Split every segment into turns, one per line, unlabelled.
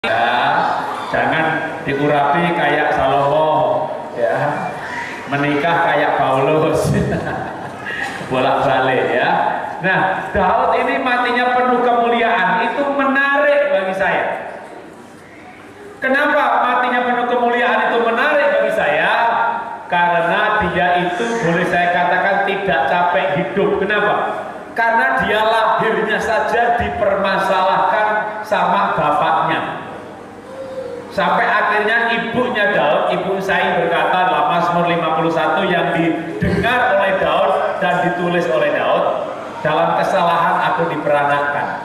Ya, jangan diurapi kayak Salomo, ya, menikah kayak Paulus, bolak-balik ya. Nah, Daud ini matinya penuh kemuliaan, itu menarik bagi saya. Kenapa matinya penuh kemuliaan itu menarik bagi saya? Karena dia itu boleh saya katakan tidak capek hidup. Kenapa? Karena dia lahirnya saja dipermasalahkan sama bapaknya. Sampai akhirnya ibunya Daud, Ibu Isai berkata dalam Mazmur 51 yang didengar oleh Daud dan ditulis oleh Daud, dalam kesalahan aku diperanakkan.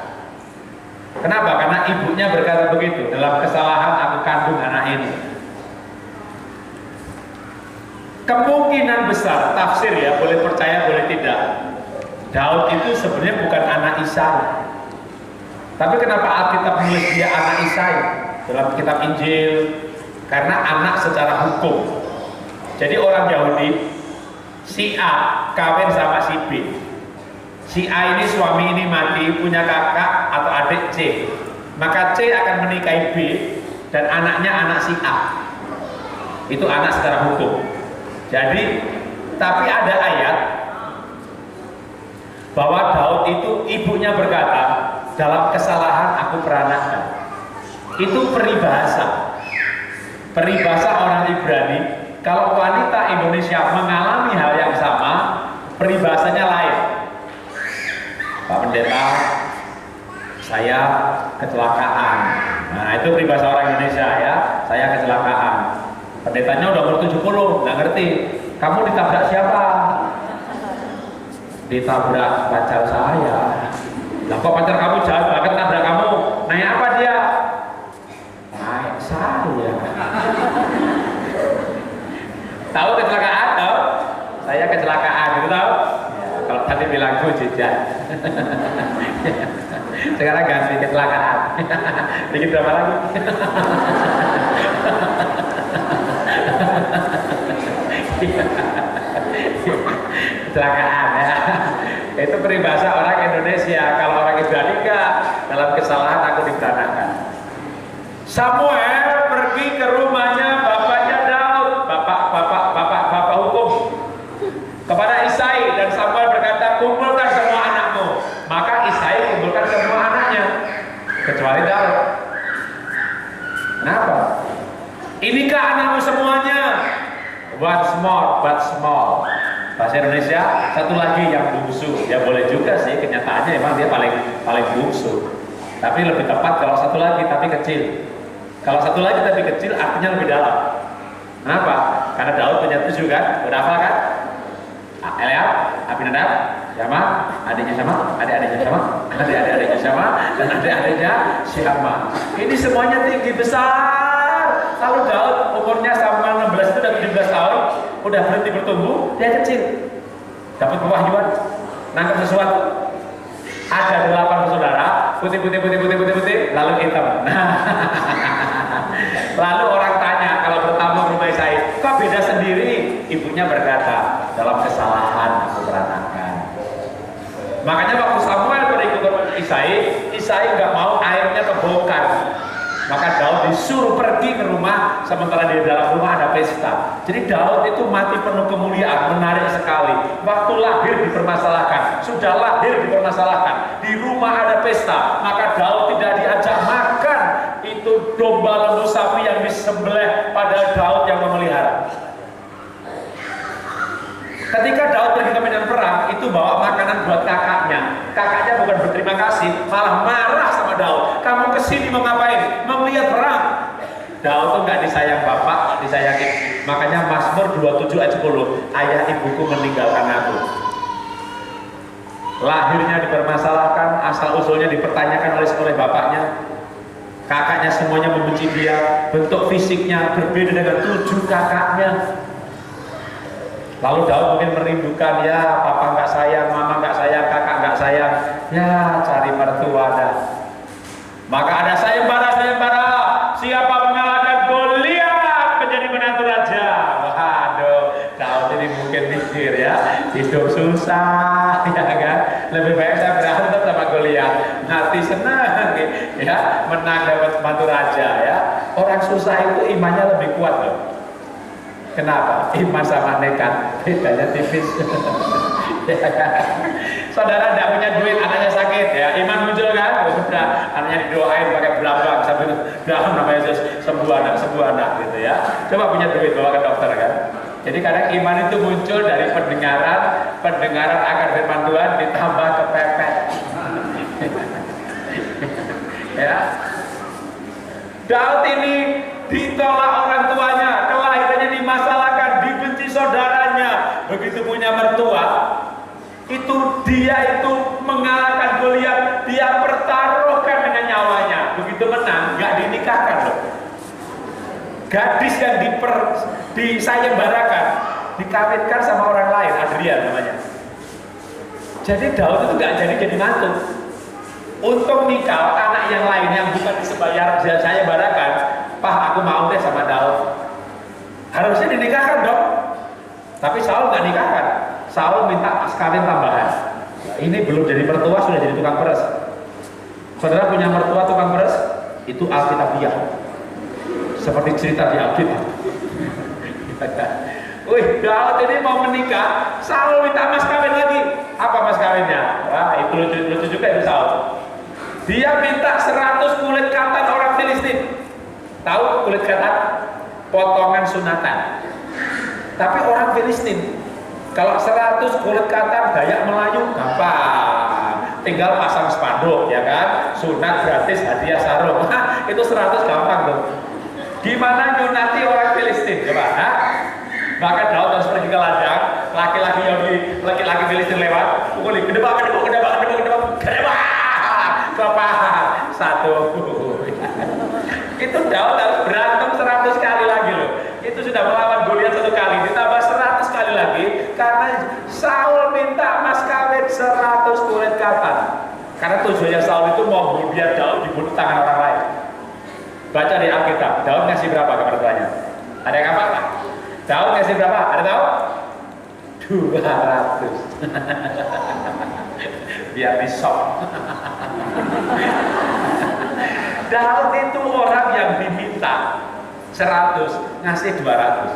Kenapa? Karena ibunya berkata begitu, dalam kesalahan aku kandung anak ini. Kemungkinan besar, tafsir ya, boleh percaya boleh tidak, Daud itu sebenarnya bukan anak Isai. Tapi kenapa Alkitab menulis dia anak Isai dalam kitab Injil? Karena anak secara hukum. Jadi orang Yahudi, si A kawin sama si B. Si A ini suami ini mati, punya kakak atau adik C. Maka C akan menikahi B dan anaknya anak si A. Itu anak secara hukum. Jadi, tapi ada ayat bahwa Daud itu ibunya berkata, dalam kesalahan aku peranakkan. Itu peribahasa. Peribahasa orang Ibrani. Kalau wanita Indonesia mengalami hal yang sama, peribahasanya lain. Pak Pendeta, saya kecelakaan. Nah, itu peribahasa orang Indonesia ya. Saya kecelakaan. Pendetanya udah umur 70, nggak ngerti. Kamu ditabrak siapa? Ditabrak pacar saya. Lah kok pacar kamu jahat banget nabrak kamu? Naik apa dia? Naik saya. Tahu kecelakaan? Tahu? Saya kecelakaan, gitu tahu? Ya, kalau tadi bilang gue jajan. Sekarang ganti kecelakaan. Bikin berapa lagi? Kecelakaan ya. Itu peribahasa orang Indonesia. Kalau orang Ibrani enggak, dalam kesalahan aku diperanakkan. Samuel pergi ke rumahnya bapaknya Daud, bapak hukum, kepada Isai, dan Samuel berkata, kumpulkan semua anakmu. Maka Isai kumpulkan semua anaknya kecuali Daud. Kenapa? Inikah anakmu semuanya? Once more, but small. Bahasa Indonesia, satu lagi yang bungsu. Ya boleh juga sih, kenyataannya emang dia paling bungsu. Tapi lebih tepat kalau satu lagi tapi kecil. Kalau satu lagi tapi kecil artinya lebih dalam. Kenapa? Karena Daud punya 7 kan? Udah hafal kan? Eliab, Abinadab, sama, adiknya sama, adik-adiknya sama, adik-adiknya sama, dan adik-adiknya Syama. Ini semuanya tinggi besar. Lalu Daud umurnya Samuel 16 itu udah 17 tahun, udah berhenti bertumbuh, dia kecil. Dapat pewahyuan, nangkep sesuatu. Ada 8 bersaudara, putih, lalu hitam. Lalu orang tanya kalau bertamu ke rumah Isai, kok beda sendiri? Ibunya berkata, dalam kesalahan aku peranakkan. Makanya waktu Samuel pergi ke rumah Isai, Isai nggak mau airnya kebongkar. Maka Daud disuruh pergi ke rumah, sementara di dalam rumah ada pesta. Jadi Daud itu mati penuh kemuliaan, menarik sekali. Waktu lahir dipermasalahkan, sudah lahir dipermasalahkan. Di rumah ada pesta, maka Daud tidak diajak makan. Itu domba lembu sapi yang disembelih, padahal Daud yang memelihara. Ketika Daud pergi ke medan perang, itu bawa makanan buat kakaknya. Kakaknya bukan berterima kasih, malah marah sama Daud. Kamu kesini mau ngapain? Mau lihat perang. Daud tuh nggak disayang bapak, nggak disayangi. Makanya Mazmur 27 ayat 10, ayah ibuku meninggalkan aku. Lahirnya dipermasalahkan, asal usulnya dipertanyakan oleh bapaknya. Kakaknya semuanya membenci dia. Bentuk fisiknya berbeda dengan 7 kakaknya. Lalu Daud mungkin merindukan, ya papa nggak sayang, mama nggak sayang, kakak nggak sayang, ya cari mertua dah. Maka ada sayembara, siapa mengalahkan Goliat menjadi menantu raja. Waduh, Daud ini mungkin mikir ya, hidup susah, ya kan? Lebih baik saya berantem sama Goliat, hati senang, ya menang dapat menantu raja ya. Orang susah itu imannya lebih kuat loh. Kenapa? Iman sama nekat bedanya tipis. Saudara tidak punya duit, anaknya sakit ya, iman muncul kan? Udah, anaknya didoain pakai belambang sambil dalam nama Yesus sembuh anak gitu ya. Coba punya duit bawa ke dokter kan? Jadi kadang iman itu muncul dari pendengaran akan firman Tuhan ditambah kepepet. Ya. Daud ini ditolak orang tuanya, kelahirannya dimasalahkan, dibenci saudaranya. Begitu punya mertua, itu dia itu mengalahkan Goliat, dia pertaruhkan dengan nyawanya. Begitu menang, nggak dinikahkan loh. Gadis yang disayembarakan, dikawinkan sama orang lain, Adrian namanya. Jadi Daud itu nggak jadi mantu. Untuk nikah anak yang lain yang bukan disayembarakan, Pak aku mau deh sama Daud. Harusnya dinikahkan dong. Tapi Saul nggak nikahkan. Saul minta mas kawin tambahan. Nah, ini belum jadi mertua sudah jadi tukang peres. Saudara punya mertua tukang peres? Itu Alkitabiah. Seperti cerita di Alkitab. Wih, Daud ini mau menikah, Saul minta mas kawin lagi. Apa mas kawinnya? Wah, itu lucu juga itu Saul. Dia minta 100 kulit katan orang Filistin. Tahu kulit katan? Potongan sunatan. Tapi orang Filistin, kalau 100 kulit katan Dayak Melayu gampang, tinggal pasang spanduk ya kan, sunat gratis hadiah sarung. Itu 100 gampang tuh. Gimana nyunati orang Filistin coba? Maka Daud harus pergi ke ladang, laki-laki Filistin lewat, pukuli kedebak, bapak satu. Itu Daud harus berantem 100 kali lagi loh. Itu sudah melawan Goliat 1 kali, ditambah 100 kali lagi karena Saul minta mas kawin 100 kulit katan. Karena tujuannya Saul itu mau biar Daud dibunuh tangan orang lain. Baca di Alkitab, Daud ngasih berapa ke mertuanya? Ada yang apa? Daud ngasih berapa? Ada tahu? 200. Biar disok. Daud itu orang yang diminta 100, ngasih 200.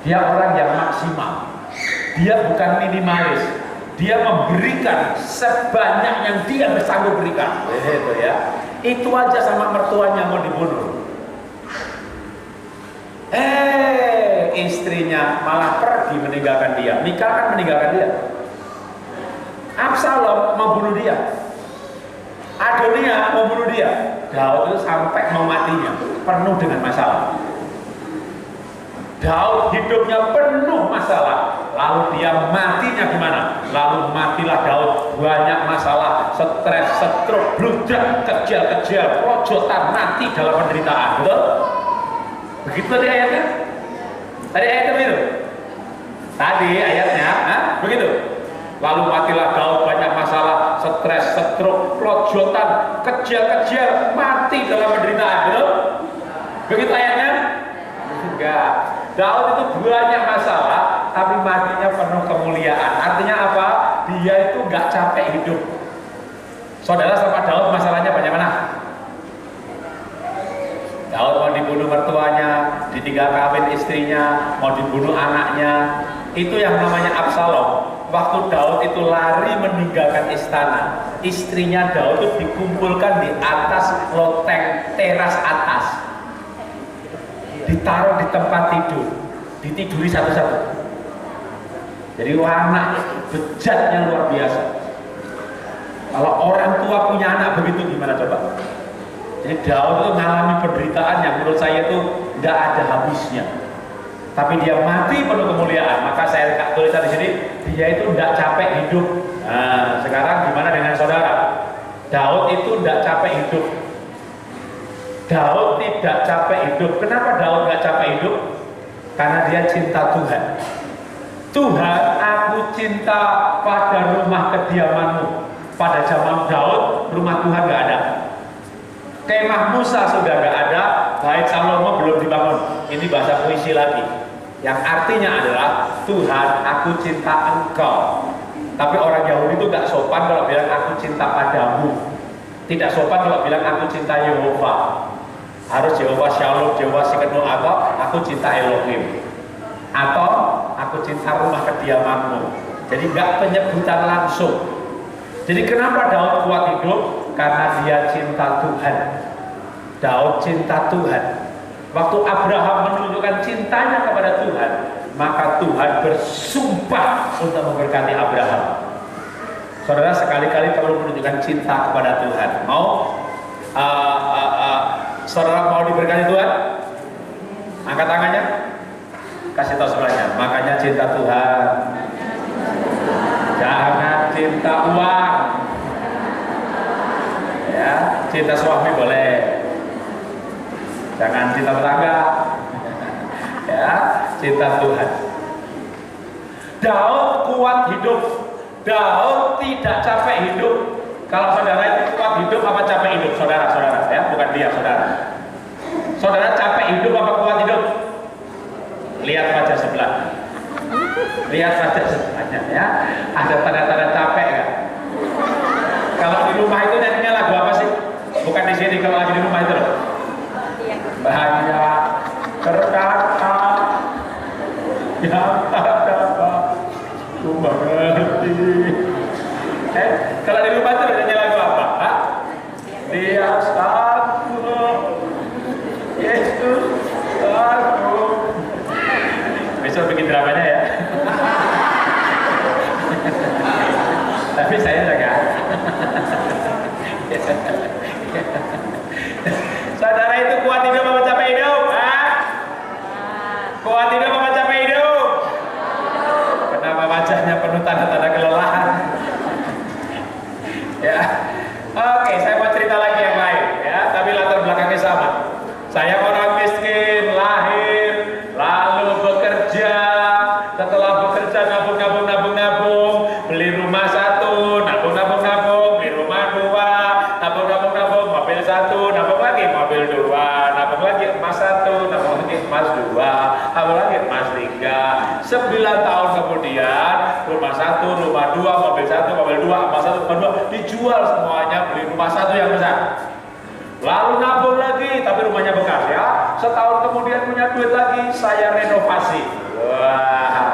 Dia orang yang maksimal. Dia bukan minimalis. Dia memberikan sebanyak yang dia bersanggup berikan. Itu ya. Itu aja sama mertuanya mau dibunuh. Istrinya malah pergi meninggalkan dia. Mikal kan meninggalkan dia. Absalom membunuh dia. Adonia membunuh dia. Daud itu sampai mau matinya penuh dengan masalah. Daud hidupnya penuh masalah. Lalu dia matinya gimana? Lalu matilah Daud, banyak masalah, stres, stroke, bludak, kejal-kejal, projotan, mati dalam penderitaan. Betul? Begitu tadi ayatnya? Tadi ayatnya begitu? Tadi ayatnya, begitu? Lalu matilah Daud, banyak masalah, stres, stroke, projotan, kejal-kejal, mati dalam penderitaan. Betul? Begitu ayatnya? Enggak. Daud itu banyak masalah, tapi matinya penuh kemuliaan. Artinya apa? Dia itu enggak capek hidup. Saudara sama Daud masalahnya banyak mana? Daud mau dibunuh mertuanya, ditinggal kawin istrinya, mau dibunuh anaknya. Itu yang namanya Absalom. Waktu Daud itu lari meninggalkan istana, istrinya Daud itu dikumpulkan di atas loteng teras atas, ditaruh di tempat tidur, ditiduri satu-satu. Jadi anak bejatnya luar biasa. Kalau orang tua punya anak begitu gimana coba? Jadi Daud itu mengalami penderitaan yang menurut saya itu tidak ada habisnya. Tapi dia mati penuh kemuliaan. Maka saya tulisan di sini, dia itu tidak capek hidup. Nah, sekarang gimana dengan saudara? Daud itu tidak capek hidup. Daud tidak capek hidup. Kenapa Daud tidak capek hidup? Karena dia cinta Tuhan. Tuhan, aku cinta pada rumah kediamanmu. Pada zaman Daud, rumah Tuhan nggak ada. Kemah Musa sudah nggak ada, Bait Salomo belum dibangun. Ini bahasa puisi lagi. Yang artinya adalah Tuhan, aku cinta Engkau. Tapi orang Yahudi itu nggak sopan kalau bilang aku cinta padamu. Tidak sopan kalau bilang aku cinta Yehova. Harus Yehova Shalom, Yehova Shekenu, atau aku cinta Elohim, atau aku cinta rumah kediamanmu. Jadi nggak penyebutan langsung. Jadi kenapa Daud kuat hidup? Karena dia cinta Tuhan. Daud cinta Tuhan. Waktu Abraham menunjukkan cintanya kepada Tuhan, maka Tuhan bersumpah untuk memberkati Abraham. Saudara sekali-kali perlu menunjukkan cinta kepada Tuhan. Mau? Saudara mau diberkati Tuhan? Angkat tangannya. Kasih tahu sebelahnya. Makanya cinta Tuhan. Jangan cinta uang. Ya, cinta suami boleh. Jangan cinta tetangga. Ya, cinta Tuhan. Daud kuat hidup. Daud tidak capek hidup. Kalau saudara itu kuat hidup apa capek hidup? Saudara, ya, bukan dia, saudara. Saudara capek hidup apa kuat hidup? Lihat wajah sebelah. Lihat wajah sebelahnya, ya. Ada tanda-tanda capek kan? Kalau di rumah itu nyanyinya lagu apa sih? Bukan di sini, kalau lagi di rumah itu loh. Bahagia berkata yang ada ku mengerti. Kalau di rumah itu nyanyi lagu apa? Hah? Dia satu, Yesus satu. Besok bikin dramanya ya. Tapi saya jaga. Saudara itu kuat hidup apa capek hidup? Hah? Kuat hidup apa capek hidup? Kenapa wajahnya penuh tanda-tanda kelelahan? Ya, oke, saya mau cerita lagi yang lain, ya. Tapi latar belakangnya sama. Saya orang miskin, lahir, lalu bekerja. Setelah bekerja nabung, beli rumah satu, nabung, beli rumah dua, nabung, mobil satu, nabung lagi mobil dua, nabung lagi emas satu, nabung lagi emas dua, nabung lagi emas tiga. 9 tahun kemudian rumah satu, rumah dua, mobil satu, mobil dua, emas satu, emas dua dijual semuanya, beli rumah satu yang besar. Lalu nabung lagi, tapi rumahnya bekas ya. Setahun kemudian punya duit lagi, saya renovasi. Wah.